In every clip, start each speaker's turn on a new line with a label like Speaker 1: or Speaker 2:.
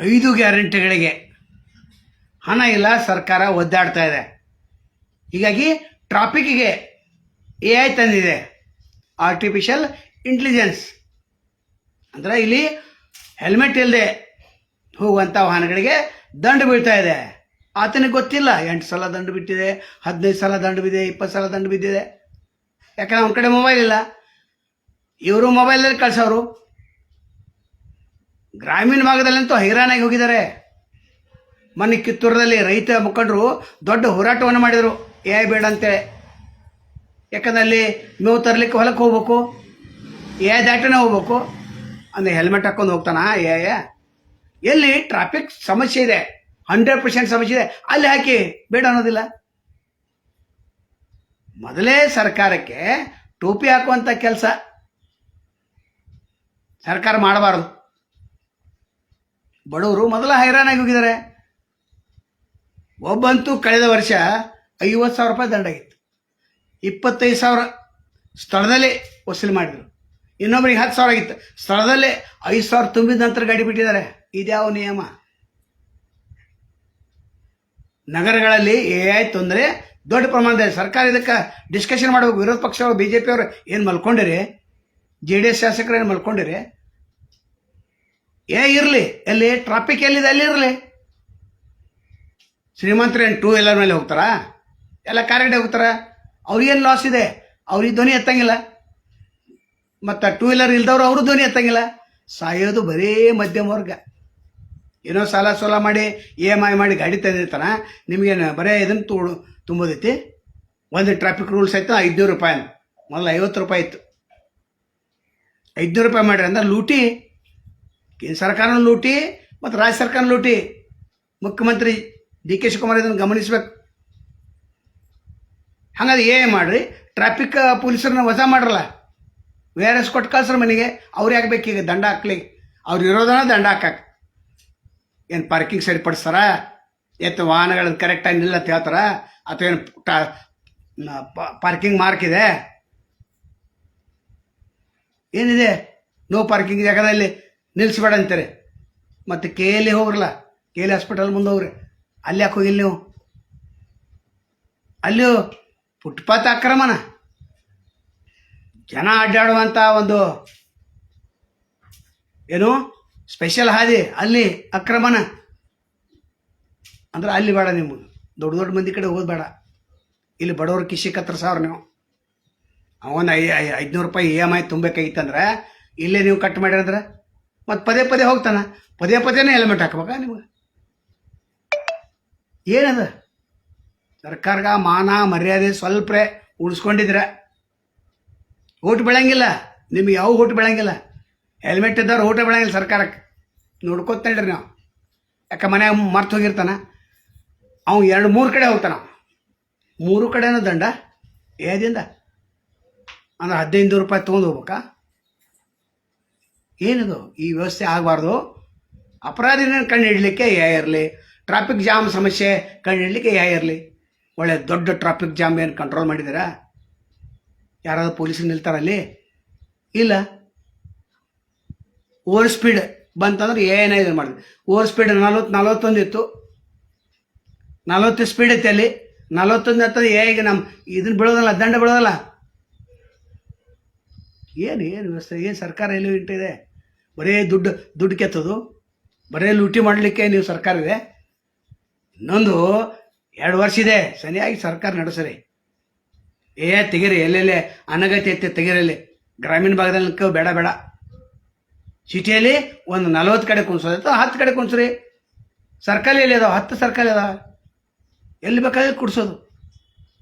Speaker 1: 5 ಗ್ಯಾರಂಟಿಗಳಿಗೆ ಹಣ ಇಲ್ಲ, ಸರ್ಕಾರ ಒದ್ದಾಡ್ತಾ ಇದೆ. ಹೀಗಾಗಿ ಟ್ರಾಫಿಕ್ಕಿಗೆ AI ತಂದಿದೆ, ಆರ್ಟಿಫಿಷಿಯಲ್ ಇಂಟೆಲಿಜೆನ್ಸ್. ಅಂದರೆ ಇಲ್ಲಿ ಹೆಲ್ಮೆಟ್ ಇಲ್ಲದೆ ಹೋಗುವಂಥ ವಾಹನಗಳಿಗೆ ದಂಡ ಬೀಳ್ತಾ ಇದೆ. ಆತನಿಗೆ ಗೊತ್ತಿಲ್ಲ, 8 ಸಲ ದಂಡ ಬಿಟ್ಟಿದೆ, 15 ಸಲ ದಂಡ ಬಿದ್ದಿದೆ, 20 ಸಲ ದಂಡ ಬಿದ್ದಿದೆ. ಯಾಕಂದ್ರೆ ಅವ್ನ ಕಡೆ ಮೊಬೈಲ್ ಇಲ್ಲ, ಇವರು ಮೊಬೈಲಲ್ಲಿ ಕಳ್ಸೋರು. ಗ್ರಾಮೀಣ ಭಾಗದಲ್ಲಂತೂ ಹೈರಾಣಾಗಿ ಹೋಗಿದ್ದಾರೆ. ಮೊನ್ನೆ ಕಿತ್ತೂರದಲ್ಲಿ ರೈತ ಮುಖಂಡರು ದೊಡ್ಡ ಹೋರಾಟವನ್ನು ಮಾಡಿದರು, AI ಬೇಡ ಅಂತೇಳಿ. ಯಾಕಂದ್ರೆ ಅಲ್ಲಿ ಮೇವು ತರಲಿಕ್ಕೆ ಹೊಲಕ್ಕೆ ಹೋಗ್ಬೇಕು, AI ದಾಟನೇ ಹೋಗ್ಬೇಕು. ಅಂದರೆ ಹೆಲ್ಮೆಟ್ ಹಾಕ್ಕೊಂಡು ಹೋಗ್ತಾನ AI? ಎಲ್ಲಿ ಟ್ರಾಫಿಕ್ ಸಮಸ್ಯೆ ಇದೆ, 100% ಸಮಸ್ಯೆ ಇದೆ, ಅಲ್ಲಿ ಹಾಕಿ, ಬೇಡ ಅನ್ನೋದಿಲ್ಲ. ಮೊದಲೇ ಸರ್ಕಾರಕ್ಕೆ ಟೋಪಿ ಹಾಕುವಂಥ ಕೆಲಸ ಸರ್ಕಾರ ಮಾಡಬಾರ್ದು. ಬಡವರು ಮೊದಲ ಹೈರಾಣಾಗಿ ಹೋಗಿದ್ದಾರೆ. ಒಬ್ಬಂತೂ ಕಳೆದ ವರ್ಷ 50,000 ರೂಪಾಯಿ ದಂಡ ಆಗಿತ್ತು, 25,000 ಸ್ಥಳದಲ್ಲೇ ವಸೂಲಿ ಮಾಡಿದರು. ಇನ್ನೊಬ್ರಿಗೆ 10,000 ಆಗಿತ್ತು, ಸ್ಥಳದಲ್ಲೇ 5,000 ತುಂಬಿದ ನಂತರ ಗಾಡಿ ಬಿಟ್ಟಿದ್ದಾರೆ. ಇದ್ಯಾವ ನಿಯಮ? ನಗರಗಳಲ್ಲಿ AI ತೊಂದರೆ ದೊಡ್ಡ ಪ್ರಮಾಣದಲ್ಲಿ. ಸರ್ಕಾರ ಇದಕ್ಕೆ ಡಿಸ್ಕಷನ್ ಮಾಡಬೇಕು. ವಿರೋಧ ಪಕ್ಷವರು, BJP ಅವರು ಏನು ಮಲ್ಕೊಂಡಿರಿ, JDS ಶಾಸಕರು ಏನು ಮಲ್ಕೊಂಡಿರಿ? ಇರಲಿ, ಎಲ್ಲಿ ಟ್ರಾಫಿಕ್ ಎಲ್ಲಿದೆ ಅಲ್ಲಿ ಇರಲಿ. ಶ್ರೀಮಂತರು ಏನು 2 ವೀಲರ್ ಮೇಲೆ ಹೋಗ್ತಾರಾ? ಎಲ್ಲ ಕಾರಿಗಡೆ ಹೋಗ್ತಾರ? ಅವ್ರಿಗೇನು ಲಾಸ್ ಇದೆ? ಅವ್ರಿಗೆ ಧ್ವನಿ ಎತ್ತಂಗಿಲ್ಲ. ಮತ್ತು 2 ವೀಲರ್ ಇಲ್ದವ್ರು ಅವರು ಧ್ವನಿ ಎತ್ತಂಗಿಲ್ಲ. ಸಾಯೋದು ಬರೀ ಮಧ್ಯಮ ವರ್ಗ. ಏನೋ ಸಾಲ ಸೋಲ ಮಾಡಿ EMI ಮಾಡಿ ಗಾಡಿ ತಂದಿರ್ತಾನೆ. ನಿಮಗೇನು ಬರೀ ಇದನ್ನು ತುಂಬೋದೈತಿ? ಒಂದು ಟ್ರಾಫಿಕ್ ರೂಲ್ಸ್ ಆಯ್ತು 500 ರೂಪಾಯಿ, ಮೊದಲು 50 ರೂಪಾಯಿ ಇತ್ತು. 500 ರೂಪಾಯಿ ಮಾಡಿರಿ ಅಂದ್ರೆ ಲೂಟಿ. ಕೇಂದ್ರ ಸರ್ಕಾರನೂ ಲೂಟಿ ಮತ್ತು ರಾಜ್ಯ ಸರ್ಕಾರ ಲೂಟಿ. ಮುಖ್ಯಮಂತ್ರಿ DK ಶಿವಕುಮಾರ್ ಇದನ್ನು ಗಮನಿಸಬೇಕು. ಹಾಗಾದ್ರೆ ಏ ಮಾಡಿರಿ, ಟ್ರಾಫಿಕ್ ಪೊಲೀಸರನ್ನ ವಜಾ ಮಾಡ್ರಲ್ಲ, VRS ಕೊಟ್ಟು ಕಳ್ಸ್ರ ಮನೆಗೆ. ಅವ್ರು ಯಾಕೆ ಬೇಕು ಈಗ ದಂಡ ಹಾಕ್ಲಿ? ಅವ್ರು ಇರೋದನ್ನ ದಂಡ ಹಾಕಕ್ಕೆ. ಏನು ಪಾರ್ಕಿಂಗ್ ಸರಿಪಡಿಸ್ತಾರ? ಎತ್ತು ವಾಹನಗಳನ್ನು ಕರೆಕ್ಟಾಗಿ ನಿಲ್ಲತ್ತೆ ಹೇಳ್ತಾರ? ಅಥವಾ ಏನು ಪಾರ್ಕಿಂಗ್ ಮಾರ್ಕ್ ಇದೆ? ಏನಿದೆ? ನೋ ಪಾರ್ಕಿಂಗ್ ಜಾಗದಲ್ಲಿ ನಿಲ್ಲಿಸ್ಬೇಡ ಅಂತಾರೆ. ಮತ್ತು KL ಹೋಗ್ರಲ್ಲ, KL ಹಾಸ್ಪಿಟಲ್ ಮುಂದೆ ಹೋಗ್ರಿ. ಅಲ್ಲಿ ಯಾಕೆ ಹೋಗಿಲ್ಲ ನೀವು? ಅಲ್ಲಿಯೂ ಫುಟ್ಪಾತ್ ಆಕ್ರಮಣ, ಜನ ಅಡ್ಡಾಡುವಂಥ ಒಂದು ಏನು ಸ್ಪೆಷಲ್ ಹಾದಿ, ಅಲ್ಲಿ ಆಕ್ರಮಣ. ಅಂದ್ರೆ ಅಲ್ಲಿ ಬೇಡ, ನಿಮಗೆ ದೊಡ್ಡ ದೊಡ್ಡ ಮಂದಿ ಕಡೆ ಹೋಗೋದು ಬೇಡ. ಇಲ್ಲಿ ಬಡವ್ರ ಕಿಶಿ ಕತ್ತರಿಸವ್ರು ನೀವು. ಅವನು 500 ರೂಪಾಯಿ EMI ತುಂಬಬೇಕಾಗಿತ್ತಂದ್ರೆ ಇಲ್ಲೇ ನೀವು ಕಟ್ ಮಾಡಿರಂದ್ರೆ ಮತ್ತು ಪದೇ ಪದೇ ಹೋಗ್ತಾನೆ. ಪದೇ ಪದೇನೇ ಹೆಲ್ಮೆಟ್ ಹಾಕ್ಬೇಕಾ ನಿಮಗೆ? ಏನದ? ಸರ್ಕಾರಗ ಮಾನ ಮರ್ಯಾದೆ ಸ್ವಲ್ಪ ಉಳಿಸ್ಕೊಂಡಿದ್ರೆ ಓಟ್ ಬೆಳಂಗಿಲ್ಲ. ನಿಮ್ಗೆ ಯಾವ ಓಟ್ ಬೆಳಂಗಿಲ್ಲ. ಹೆಲ್ಮೆಟ್ ಇದ್ದವ್ರು ಓಟ ಬೆಳಂಗಿಲ್ಲ ಸರ್ಕಾರಕ್ಕೆ. ನೋಡ್ಕೊತೇಳ್ರಿ ನಾವು. ಯಾಕೆ ಮನ್ಯಾಗ ಮರ್ತು ಹೋಗಿರ್ತಾನೆ, ಅವ್ನು 2-3 ಕಡೆ ಹೋಗ್ತಾನೆ. 3 ಕಡೆನೂ ದಂಡ ಏದಿಂದ ಅಂದ್ರೆ 1500 ರೂಪಾಯಿ ತೊಗೊಂಡು ಹೋಗ್ಬೇಕಾ? ಏನಿದು? ಈ ವ್ಯವಸ್ಥೆ ಆಗಬಾರ್ದು. ಅಪರಾಧಿನ ಕಂಡು ಹಿಡಲಿಕ್ಕೆ AI ಇರಲಿ, ಟ್ರಾಫಿಕ್ ಜಾಮ್ ಸಮಸ್ಯೆ ಕಂಡು ಹಿಡಲಿಕ್ಕೆ AI ಇರಲಿ. ಒಳ್ಳೆ ದೊಡ್ಡ ಟ್ರಾಫಿಕ್ ಜಾಮ್ ಏನು ಕಂಟ್ರೋಲ್ ಮಾಡಿದ್ದೀರಾ? ಯಾರಾದರೂ ಪೊಲೀಸರು ನಿಲ್ತಾರಲ್ಲಿ? ಇಲ್ಲ. ಓವರ್ ಸ್ಪೀಡ್ ಬಂತಂದ್ರೆ AI ಇದನ್ನು ಮಾಡಿದೆ. ಓವರ್ ಸ್ಪೀಡ್ 41 ಇತ್ತು, 40 ಸ್ಪೀಡ್ ಐತೆ ಅಲ್ಲಿ. 41 ಹತ್ತದ AI ನಮ್ಮ ಇದನ್ನು ಬೀಳೋದಲ್ಲ, ದಂಡ ಬೀಳೋದಲ್ಲ. ಏನು ವ್ಯವಸ್ಥೆ? ಏನು ಸರ್ಕಾರ ಎಲ್ಲಿ ಇಟ್ಟಿದೆ? ಬರೀ ದುಡ್ಡು ಕೆತ್ತೋದು, ಬರೀ ಲೂಟಿ ಮಾಡಲಿಕ್ಕೆ ನೀವು ಸರ್ಕಾರ ಇದೆ. ಇನ್ನೊಂದು 2 ವರ್ಷ ಇದೆ, ಸರಿಯಾಗಿ ಸರ್ಕಾರ ನಡೆಸ್ರಿ. ತೆಗೀರಿ, ಎಲ್ಲೆಲ್ಲೇ ಅನಗತ್ಯ ಐತೆ ತೆಗೀರಲ್ಲಿ. ಗ್ರಾಮೀಣ ಭಾಗದಲ್ಲಿ ಬೇಡ. ಸಿಟಿಯಲ್ಲಿ ಒಂದು 40 ಕಡೆ ಕುಣಿಸೋದೈತೆ, 10 ಕಡೆ ಕುಣಿಸ್ರಿ. ಸರ್ಕಲ್ ಎಲ್ಲಿ ಅದಾವೆ? 10 ಸರ್ಕಲ್ ಅದಾವೆ, ಎಲ್ಲಿ ಬೇಕಾದ್ರೆ ಕುಡಿಸೋದು.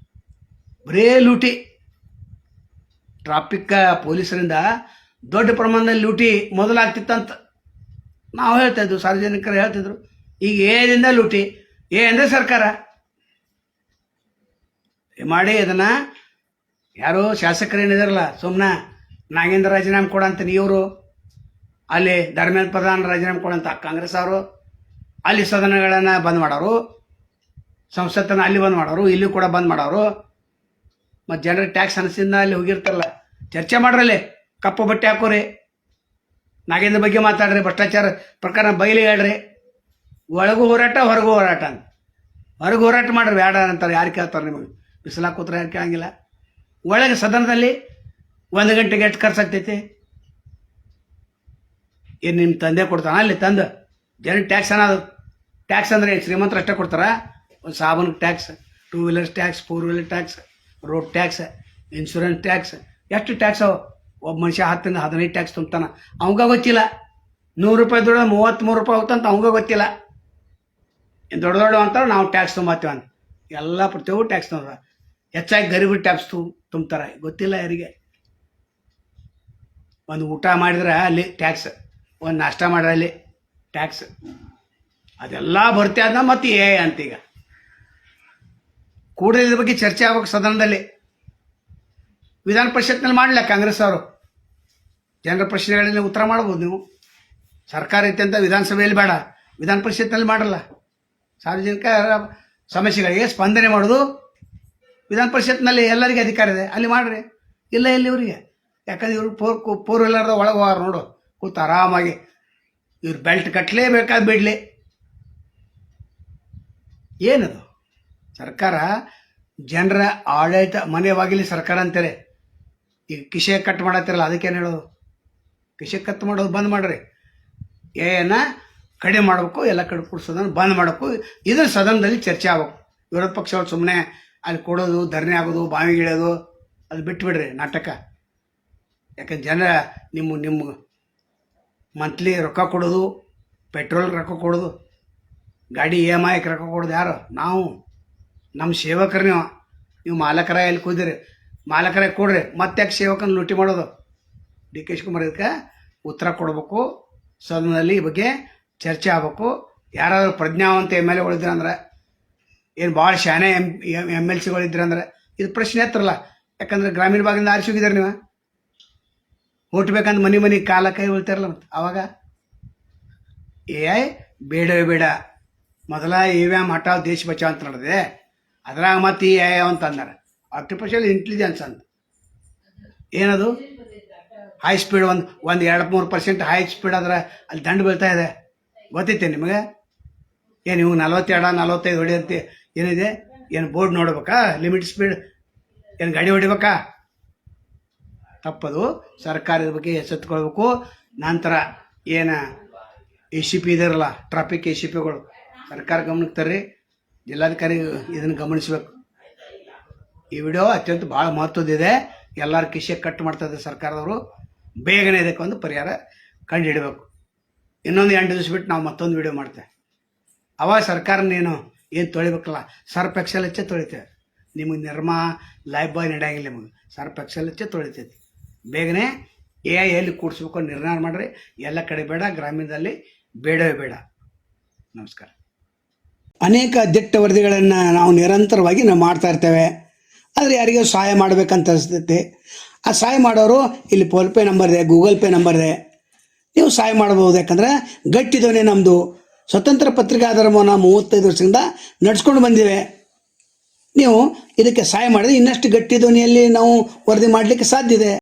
Speaker 1: ಬರೇ ಲೂಟಿ. ಟ್ರಾಫಿಕ್ ಪೊಲೀಸರಿಂದ ದೊಡ್ಡ ಪ್ರಮಾಣದಲ್ಲಿ ಲೂಟಿ ಮೊದಲಾಗ್ತಿತ್ತಂತ ನಾವು ಹೇಳ್ತಾಯಿದ್ವು, ಸಾರ್ವಜನಿಕರು ಹೇಳ್ತಿದ್ರು. ಈಗ ಏದಿಂದ ಲೂಟಿ. ಅಂದರೆ ಸರ್ಕಾರ ಮಾಡಿ ಅದನ್ನು ಯಾರು ಶಾಸಕರೇನಿದಾರಲ್ಲ, ಸುಮ್ಮನೆ ನಾಗೇಂದ್ರ ರಾಜೀನಾಮೆ ಕೊಡಂತ ಇವರು, ಅಲ್ಲಿ ಧರ್ಮೇಂದ್ರ ಪ್ರಧಾನ್ ರಾಜೀನಾಮೆ ಕೊಡಂತ ಕಾಂಗ್ರೆಸ್ ಅವರು, ಅಲ್ಲಿ ಸದನಗಳನ್ನು ಬಂದ್ ಮಾಡೋರು, ಸಂಸತ್ತನ್ನು ಅಲ್ಲಿ ಬಂದ್ ಮಾಡೋರು, ಇಲ್ಲಿ ಕೂಡ ಬಂದ್ ಮಾಡೋರು. ಮತ್ತು ಜನರಿಗೆ ಟ್ಯಾಕ್ಸ್ ಅನಿಸಿಂದ ಅಲ್ಲಿ ಹೋಗಿರ್ತಾರಲ್ಲ, ಚರ್ಚೆ ಮಾಡ್ರಲ್ಲಿ, ಕಪ್ಪು ಬಟ್ಟೆ ಹಾಕೋರಿ, ನಾಗೇಂದ್ರ ಬಗ್ಗೆ ಮಾತಾಡ್ರಿ, ಭ್ರಷ್ಟಾಚಾರ ಪ್ರಕರಣ ಬಯಲಿಗೆ ಹೇಳ್ರಿ. ಒಳಗೂ ಹೋರಾಟ ಹೊರಗೂ ಹೋರಾಟ ಅಂತ. ಹೊರಗೆ ಹೋರಾಟ ಮಾಡ್ರಿ ಬೇಡ ಅಂತಾರೆ, ಯಾರು ಕೇಳ್ತಾರೆ ನಿಮಗೆ? ಬಿಸಿಲಾಗ ಕೂತ್ರೆ ಯಾರು ಕೇಳಂಗಿಲ್ಲ. ಒಳಗೆ ಸದನದಲ್ಲಿ 1 ಗಂಟೆಗೆ ಎಷ್ಟು ಖರ್ಚಾಗ್ತೈತಿ? ಏನು ನಿಮ್ಮ ತಂದೆ ಕೊಡ್ತಾನ? ಅಲ್ಲಿ ತಂದು ಜನ ಟ್ಯಾಕ್ಸ್ ಅನ್ನೋದು. ಟ್ಯಾಕ್ಸ್ ಅಂದರೆ ಶ್ರೀಮಂತರು ಅಷ್ಟೇ ಕೊಡ್ತಾರ? ಒಂದು ಸಾಬೂನಿಗೆ tax, 2 wheelers tax, 4 wheeler tax, road tax, insurance tax, ಎಷ್ಟು ಟ್ಯಾಕ್ಸ್ ಅವು? ಒಬ್ಬ ಮನುಷ್ಯ 10 15 ಟ್ಯಾಕ್ಸ್ ತುಂಬ್ತಾನ, ಅವಂಗ ಗೊತ್ತಿಲ್ಲ. 100 ರೂಪಾಯಿ ದುಡ್ಡು 33 ರೂಪಾಯಿ ಹೋಗ್ತಂತ ಅವಂಗ ಗೊತ್ತಿಲ್ಲ. ಇನ್ನು ದೊಡ್ಡ ದೊಡ್ಡ ಅಂತಾರೆ ನಾವು ಟ್ಯಾಕ್ಸ್ ತುಂಬ್ತೀವಿ ಅಂತ. ಎಲ್ಲ ಪ್ರತಿಯೊಬ್ಬರು ಟ್ಯಾಕ್ಸ್ ತುಂಬ, ಹೆಚ್ಚಾಗಿ ಗರೀಬರು ಟ್ಯಾಕ್ಸ್ ತುಂಬ್ತಾರೆ, ಗೊತ್ತಿಲ್ಲ ಯಾರಿಗೆ. ಒಂದು ಊಟ ಮಾಡಿದ್ರೆ ಅಲ್ಲಿ ಟ್ಯಾಕ್ಸ್, ಒಂದು ನಾಷ್ಟ ಮಾಡ್ರೆ ಅಲ್ಲಿ ಟ್ಯಾಕ್ಸ್, ಅದೆಲ್ಲ ಭರ್ತಿ ಆದ ಮತ್ತೆ ಅಂತೀಗ ಕೂಡಲೇ ಇದ್ರ ಬಗ್ಗೆ ಚರ್ಚೆ ಆಗ್ಬೇಕು ಸದನದಲ್ಲಿ. ವಿಧಾನ ಪರಿಷತ್ನಲ್ಲಿ ಮಾಡಲಿಲ್ಲ ಕಾಂಗ್ರೆಸ್ ಅವರು. ಜನರ ಪ್ರಶ್ನೆಗಳಲ್ಲಿ ಉತ್ತರ ಮಾಡ್ಬೋದು ನೀವು. ಸರ್ಕಾರ ಐತೆ ಅಂತ ವಿಧಾನಸಭೆಯಲ್ಲಿ ಬೇಡ, ವಿಧಾನ ಪರಿಷತ್ನಲ್ಲಿ ಮಾಡಲ್ಲ. ಸಾರ್ವಜನಿಕ ಸಮಸ್ಯೆಗಳಿಗೆ ಸ್ಪಂದನೆ ಮಾಡೋದು ವಿಧಾನ ಪರಿಷತ್ನಲ್ಲಿ ಎಲ್ಲರಿಗೆ ಅಧಿಕಾರ ಇದೆ, ಅಲ್ಲಿ ಮಾಡ್ರಿ. ಇಲ್ಲ ಇಲ್ಲಿ ಇವರಿಗೆ, ಯಾಕಂದ್ರೆ ಇವರು ಫೋರ್ ವೀಲರ್ದ ಒಳಗೆ ಹೋಗಾರ ನೋಡು, ಕೂತು ಆರಾಮಾಗಿ. ಇವ್ರು ಬೆಲ್ಟ್ ಕಟ್ಟಲೇಬೇಕಾದ ಬಿಡಲಿ. ಏನದು ಸರ್ಕಾರ? ಜನರ ಆಡಳಿತ ಮನೆ ಬಾಗಿಲಿ ಸರ್ಕಾರ ಅಂತಾರೆ. ಈಗ ಕಿಶೆ ಕಟ್ ಮಾಡತ್ತಿರಲ್ಲ, ಅದಕ್ಕೇನು ಹೇಳೋದು? ಕಿಶೆ ಕಟ್ ಮಾಡೋದು ಬಂದ್ ಮಾಡ್ರಿ. ಏನ ಕಡಿಮೆ ಮಾಡಬೇಕು, ಎಲ್ಲ ಕಡೆ ಕೂಡಿಸೋದನ್ನು ಬಂದ್ ಮಾಡಬೇಕು. ಇದ್ರ ಸದನದಲ್ಲಿ ಚರ್ಚೆ ಆಗ್ಬೇಕು. ವಿರೋಧ ಪಕ್ಷಗಳು ಸುಮ್ಮನೆ ಅಲ್ಲಿ ಕೊಡೋದು, ಧರಣಿ ಆಗೋದು, ಬಾವಿಗಿಳೋದು ಅದು ಬಿಟ್ಬಿಡ್ರಿ ನಾಟಕ. ಯಾಕಂದ್ರೆ ಜನ ನಿಮ್ಮ ಮಂತ್ಲಿ ರೊಕ್ಕ ಕೊಡೋದು, ಪೆಟ್ರೋಲ್ ರೊಕ್ಕ ಕೊಡೋದು, ಗಾಡಿ EMI ರೊಕ್ಕ ಕೊಡೋದು ಯಾರು? ನಾವು. ನಮ್ಮ ಸೇವಕರು ನೀವು ಮಾಲಕರ ಎಲ್ಲಿ ಕೂದಿರಿ, ಮಾಲಕರ ಕೊಡ್ರಿ. ಮತ್ತೆ ಯಾಕೆ ಸೇವಕನ ಲೂಟಿ ಮಾಡೋದು? DK ಶಿವಕುಮಾರ್ ಇದಕ್ಕೆ ಉತ್ತರ ಕೊಡಬೇಕು. ಸದನದಲ್ಲಿ ಈ ಬಗ್ಗೆ ಚರ್ಚೆ ಆಗ್ಬೇಕು. ಯಾರಾದರೂ ಪ್ರಜ್ಞಾವಂತ MLA ಇದ್ರಂದ್ರೆ, ಏನು ಭಾಳ ಶಾನೆ MLC ಇದ್ರಂದ್ರೆ ಇದು ಪ್ರಶ್ನೆ ಎತ್ತರಲ್ಲ. ಯಾಕಂದ್ರೆ ಗ್ರಾಮೀಣ ಭಾಗದಿಂದ ಆರಿಸಿ ಹೋಗಿದ್ದಾರೆ ನೀವು. ಓಟ್ ಬೇಕಂದ್ರೆ ಮನೆ ಕಾಲ ಕೈ ಉಳ್ತಾರಲ್ಲ. ಮತ್ತು ಆವಾಗ AI ಬೇಡವೇ ಬೇಡ. ಮೊದಲ EVM ಹಟಾವ್ ದೇಶ ಬಚಾವ್ ಅಂತ ನಡೆದಿದೆ, ಅದ್ರಾಗ ಮತ್ತೆ AI ಅಂತ ಅಂದಾರೆ, ಆರ್ಟಿಫಿಷಿಯಲ್ ಇಂಟೆಲಿಜೆನ್ಸ್ ಅಂತ. ಏನದು? ಹೈ ಸ್ಪೀಡ್, ಒಂದು 2-3% ಹೈ ಸ್ಪೀಡ್ ಆದ್ರೆ ಅಲ್ಲಿ ದಂಡ ಬೀಳ್ತಾ ಇದೆ, ಗೊತ್ತೈತೆ ನಿಮಗೆ? ಏನು ಇವು 42 45 ಹೊಡಿಯಂತೆ ಏನಿದೆ? ಏನು ಬೋರ್ಡ್ ನೋಡ್ಬೇಕಾ? ಲಿಮಿಟ್ ಸ್ಪೀಡ್ ಏನು ಗಾಡಿ ಹೊಡಿಬೇಕಾ? ತಪ್ಪದು. ಸರ್ಕಾರದ ಬಗ್ಗೆ ಎಚ್ಚೆತ್ಕೊಳ್ಬೇಕು. ನಂತರ ಏನು ACP ಇದಾರಲ್ಲ, ಟ್ರಾಫಿಕ್ ACPಗಳು, ಸರ್ಕಾರ ಗಮನಕ್ಕೆ ತರ್ರಿ. ಜಿಲ್ಲಾಧಿಕಾರಿ ಇದನ್ನು ಗಮನಿಸಬೇಕು. ಈ ವಿಡಿಯೋ ಅತ್ಯಂತ ಭಾಳ ಮಹತ್ವದಿದೆ. ಎಲ್ಲರ ಕಿಶೆ ಕಟ್ ಮಾಡ್ತಾಯಿದ್ದಾರೆ ಸರ್ಕಾರದವರು. ಬೇಗನೆ ಇದಕ್ಕೆ ಒಂದು ಪರಿಹಾರ ಕಂಡುಹಿಡಬೇಕು. ಇನ್ನೊಂದು 8 ದಿವಸ ಬಿಟ್ಟು ನಾವು ಮತ್ತೊಂದು ವಿಡಿಯೋ ಮಾಡ್ತೇವೆ. ಅವಾಗ ಸರ್ಕಾರನೇನು ಏನು ತೊಳಿಬೇಕಲ್ಲ, ಸರ್ಫ್ ಎಕ್ಸೆಲ್ ಹಚ್ಚೆ ತೊಳಿತೇವೆ. ನಿಮಗೆ ನಿರ್ಮಾ ಲೈಫ್ ಬಾಯ್ ನಡೆಯಂಗಿಲ್ಲ. ನಿಮಗೆ ಸರ್ಫ್ ಎಕ್ಸೆಲ್ ಹಚ್ಚೆ ತೊಳಿತೈತಿ. ಬೇಗನೆ AI ಎಲ್ಲಿ ಕೂಡಿಸ್ಬೇಕು ನಿರ್ಣಯ ಮಾಡಿರಿ. ಎಲ್ಲ ಕಡೆ ಬೇಡ, ಗ್ರಾಮೀಣದಲ್ಲಿ ಬೇಡವೇ ಬೇಡ. ನಮಸ್ಕಾರ. ಅನೇಕ ದಿಟ್ಟ ವರದಿಗಳನ್ನು ನಾವು ನಿರಂತರವಾಗಿ ಮಾಡ್ತಾ ಇರ್ತೇವೆ. ಆದರೆ ಯಾರಿಗೂ ಸಹಾಯ ಮಾಡಬೇಕಂತ ಅನಿಸ್ತೈತೆ. ಆ ಸಹಾಯ ಮಾಡೋರು ಇಲ್ಲಿ ಫೋನ್ಪೇ ನಂಬರ್ ಇದೆ, ಗೂಗಲ್ ಪೇ ನಂಬರ್ ಇದೆ, ನೀವು ಸಹಾಯ ಮಾಡ್ಬೋದು. ಯಾಕಂದರೆ ಗಟ್ಟಿದವನೇ ನಮ್ಮದು. ಸ್ವತಂತ್ರ ಪತ್ರಿಕಾಧಾರವನ್ನು 35 ವರ್ಷದಿಂದ ನಡೆಸ್ಕೊಂಡು ಬಂದಿವೆ. ನೀವು ಇದಕ್ಕೆ ಸಹಾಯ ಮಾಡಿದ್ರೆ ಇನ್ನಷ್ಟು ಗಟ್ಟಿ ಧ್ವನಿಯಲ್ಲಿ ನಾವು ವರದಿ ಮಾಡಲಿಕ್ಕೆ ಸಾಧ್ಯ ಇದೆ.